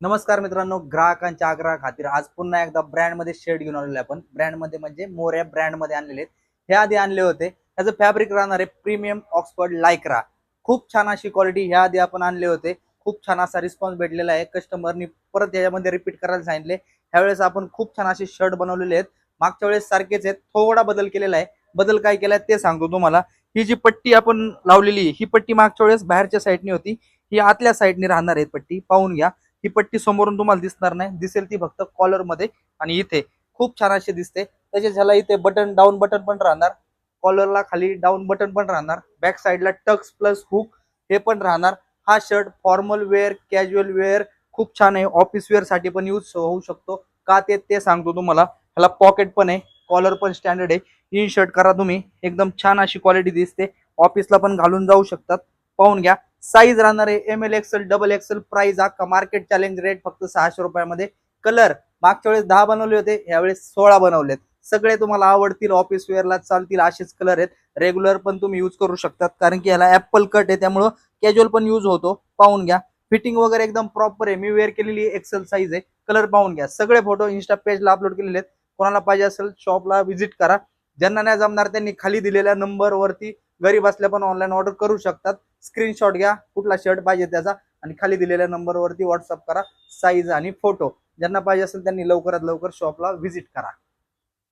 नमस्कार मित्रांनो, ग्राहकांच्या आग्रहा खातीर आज पुन्हा एकदा ब्रँडमध्ये शेड घेऊन आलेलो आहे. आपण ब्रँडमध्ये म्हणजे मोऱ्या ब्रँडमध्ये आणलेले आहेत. हे आधी आणले होते. त्याचं फॅब्रिक राहणार आहे प्रीमियम ऑक्सफर्ड लायक्रा. खूप छान अशी क्वालिटी ह्या आधी आपण आणले होते. खूप छान असा रिस्पॉन्स भेटलेला आहे. कस्टमरनी परत याच्यामध्ये रिपीट करायला सांगितले. ह्यावेळेस आपण खूप छान असे शर्ट बनवलेले आहेत. मागच्या वेळेस सारखेच आहेत, थोडा बदल केलेला आहे. बदल काय केलाय ते सांगतो तुम्हाला. ही जी पट्टी आपण लावलेली ही पट्टी मागच्या वेळेस बाहेरच्या साईडनी होती, ही आतल्या साईडनी राहणार आहे पट्टी. पाहून घ्या, ही पट्टी समोरून तुम्हाला दिसणार नाही, दिसेल ती फक्त कॉलर मध्ये. आणि इथे खूप छान अशी दिसते. तसेच ह्याला इथे बटन, डाऊन बटन पण राहणार. कॉलरला खाली डाऊन बटन पण राहणार. बॅक साईडला टक्स प्लस हुक हे पण राहणार. हा shirt formal wear, casual wear खूप छान आहे. ऑफिस वेअर साठी पण यूज होऊ शकतो. का ते सांगतो तुम्हाला. ह्याला पॉकेट पण आहे, कॉलर पण स्टँडर्ड आहे. इन शर्ट करा तुम्ही, एकदम छान अशी क्वालिटी दिसते. ऑफिसला पण घालून जाऊ शकतात. पाहून घ्या. साईज राहणार आहे M L XL, double XL. Price अख्खा मार्केट चॅलेंज रेट फक्त 600 रुपयामध्ये. कलर मागच्या वेळेस 10 बनवले होते, यावेळेस 16 बनवलेत. सगळे तुम्हाला आवडतील, ऑफिस वेअरला चालतील असेच कलर आहेत. रेग्युलर पण तुम्ही यूज करू शकतात, कारण की याला ऍपल कट आहे, त्यामुळे कॅज्युअल पण यूज होतो. पाहून घ्या. फिटिंग वगैरे एकदम प्रॉपर आहे. मी वेअर केलेली एक्सेल साईज आहे. कलर पाहून घ्या. सगळे फोटो इंस्टा पेजला अपलोड केलेले आहेत. कोणाला पाहिजे असेल शॉपला व्हिजिट करा. ज्यांना नाही जमणार त्यांनी खाली दिलेल्या नंबर वरती घरी बसल्या पण ऑनलाईन ऑर्डर करू शकतात. स्क्रीनशॉट घ्या कुठला शर्ट पाहिजे त्याचा, आणि खाली दिलेल्या नंबरवरती व्हॉट्सअप करा साईज आणि फोटो. ज्यांना पाहिजे असेल त्यांनी लवकरात लवकर शॉपला व्हिजिट करा.